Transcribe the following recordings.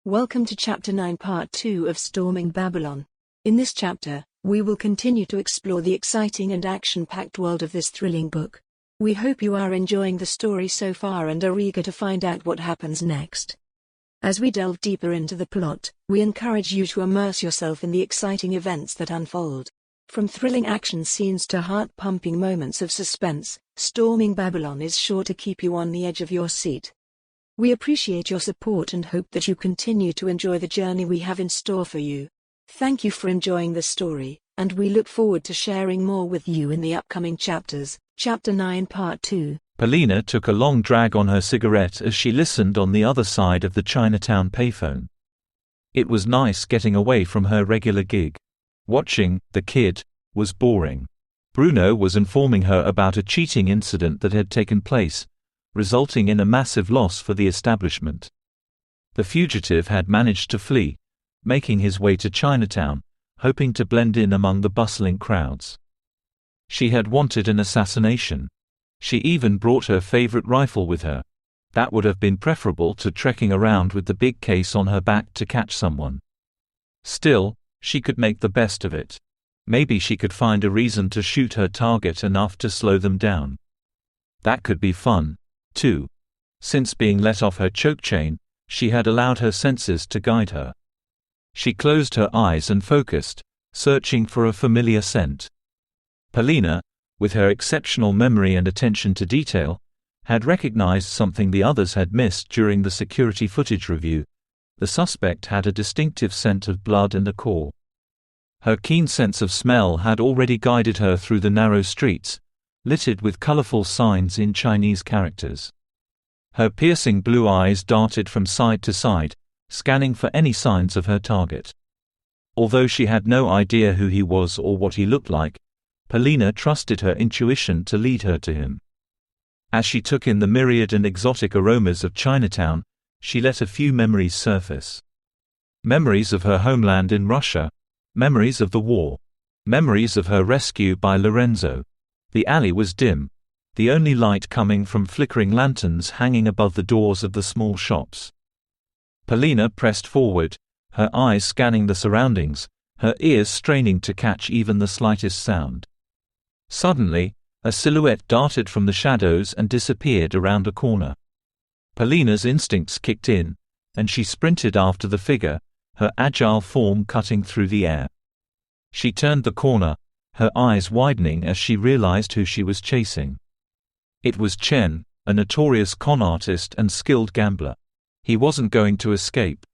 Welcome to Chapter 9 Part 2 of Storming Babylon. In this chapter, we will continue to explore the exciting and action-packed world of this thrilling book. We hope you are enjoying the story so far and are eager to find out what happens next. As we delve deeper into the plot, we encourage you to immerse yourself in the exciting events that unfold. From thrilling action scenes to heart-pumping moments of suspense, Storming Babylon is sure to keep you on the edge of your seat. We appreciate your support and hope that you continue to enjoy the journey we have in store for you. Thank you for enjoying the story, and we look forward to sharing more with you in the upcoming chapters. Chapter 9 Part 2. Polina took a long drag on her cigarette as she listened on the other side of the Chinatown payphone. It was nice getting away from her regular gig. Watching The Kid was boring. Bruno was informing her about a cheating incident that had taken place, resulting in a massive loss for the establishment. The fugitive had managed to flee, making his way to Chinatown, hoping to blend in among the bustling crowds. She had wanted an assassination. She even brought her favorite rifle with her. That would have been preferable to trekking around with the big case on her back to catch someone. Still, she could make the best of it. Maybe she could find a reason to shoot her target enough to slow them down. That could be fun, too. Since being let off her choke chain, she had allowed her senses to guide her. She closed her eyes and focused, searching for a familiar scent. Polina, with her exceptional memory and attention to detail, had recognized something the others had missed during the security footage review. The suspect had a distinctive scent of blood and a core. Her keen sense of smell had already guided her through the narrow streets, littered with colorful signs in Chinese characters. Her piercing blue eyes darted from side to side, scanning for any signs of her target. Although she had no idea who he was or what he looked like, Polina trusted her intuition to lead her to him. As she took in the myriad and exotic aromas of Chinatown, she let a few memories surface. Memories of her homeland in Russia, memories of the war, memories of her rescue by Lorenzo. The alley was dim, the only light coming from flickering lanterns hanging above the doors of the small shops. Polina pressed forward, her eyes scanning the surroundings, her ears straining to catch even the slightest sound. Suddenly, a silhouette darted from the shadows and disappeared around a corner. Polina's instincts kicked in, and she sprinted after the figure, her agile form cutting through the air. She turned the corner, her eyes widening as she realized who she was chasing. It was Chen, a notorious con artist and skilled gambler. He wasn't going to escape.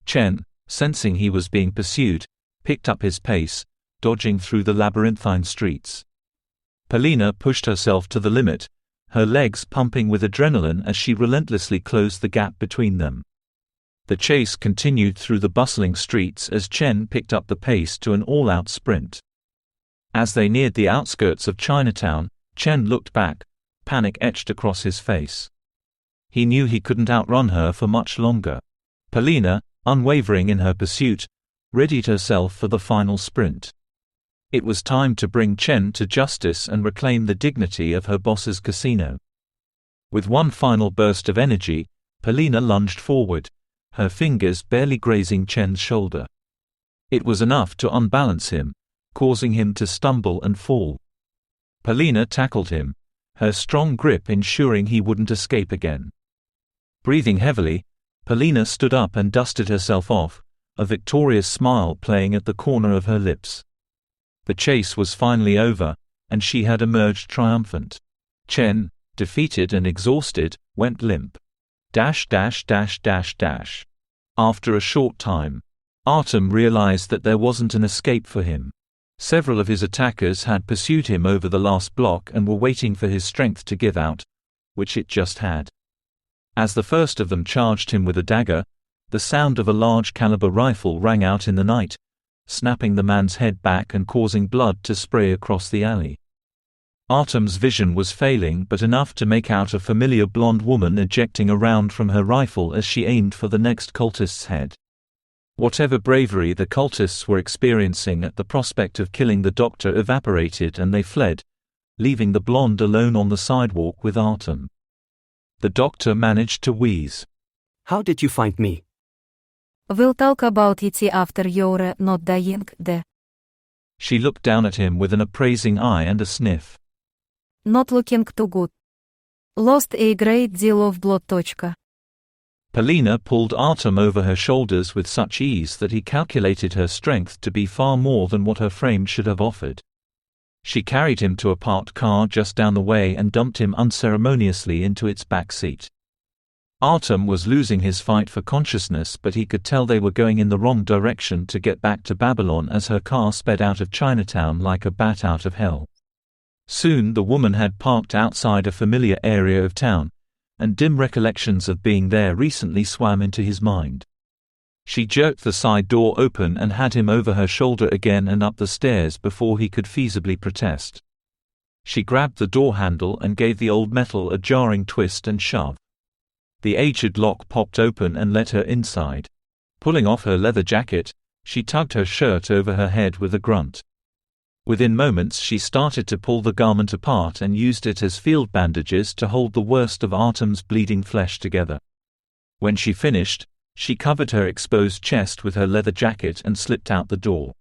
Chen, sensing he was being pursued, picked up his pace, dodging through the labyrinthine streets. Polina pushed herself to the limit, her legs pumping with adrenaline as she relentlessly closed the gap between them. The chase continued through the bustling streets as Chen picked up the pace to an all-out sprint. As they neared the outskirts of Chinatown, Chen looked back, panic etched across his face. He knew he couldn't outrun her for much longer. Polina, unwavering in her pursuit, readied herself for the final sprint. It was time to bring Chen to justice and reclaim the dignity of her boss's casino. With one final burst of energy, Polina lunged forward, her fingers barely grazing Chen's shoulder. It was enough to unbalance him, causing him to stumble and fall. Polina tackled him, her strong grip ensuring he wouldn't escape again. Breathing heavily, Polina stood up and dusted herself off, a victorious smile playing at the corner of her lips. The chase was finally over, and she had emerged triumphant. Chen, defeated and exhausted, went limp. After a short time, Artem realized that there wasn't an escape for him. Several of his attackers had pursued him over the last block and were waiting for his strength to give out, which it just had. As the first of them charged him with a dagger, the sound of a large-caliber rifle rang out in the night, snapping the man's head back and causing blood to spray across the alley. Artem's vision was failing but enough to make out a familiar blonde woman ejecting a round from her rifle as she aimed for the next cultist's head. Whatever bravery the cultists were experiencing at the prospect of killing the doctor evaporated and they fled, leaving the blonde alone on the sidewalk with Artem. The doctor managed to wheeze. "How did you find me?" We'll talk about it after you're not dying, the. She looked down at him with an appraising eye and a sniff. Not looking too good. Lost a great deal of blood. Polina pulled Artem over her shoulders with such ease that he calculated her strength to be far more than what her frame should have offered. She carried him to a parked car just down the way and dumped him unceremoniously into its back seat. Artem was losing his fight for consciousness, but he could tell they were going in the wrong direction to get back to Babylon as her car sped out of Chinatown like a bat out of hell. Soon the woman had parked outside a familiar area of town, and dim recollections of being there recently swam into his mind. She jerked the side door open and had him over her shoulder again and up the stairs before he could feasibly protest. She grabbed the door handle and gave the old metal a jarring twist and shove. The aged lock popped open and let her inside. Pulling off her leather jacket, she tugged her shirt over her head with a grunt. Within moments she started to pull the garment apart and used it as field bandages to hold the worst of Artem's bleeding flesh together. When she finished, she covered her exposed chest with her leather jacket and slipped out the door.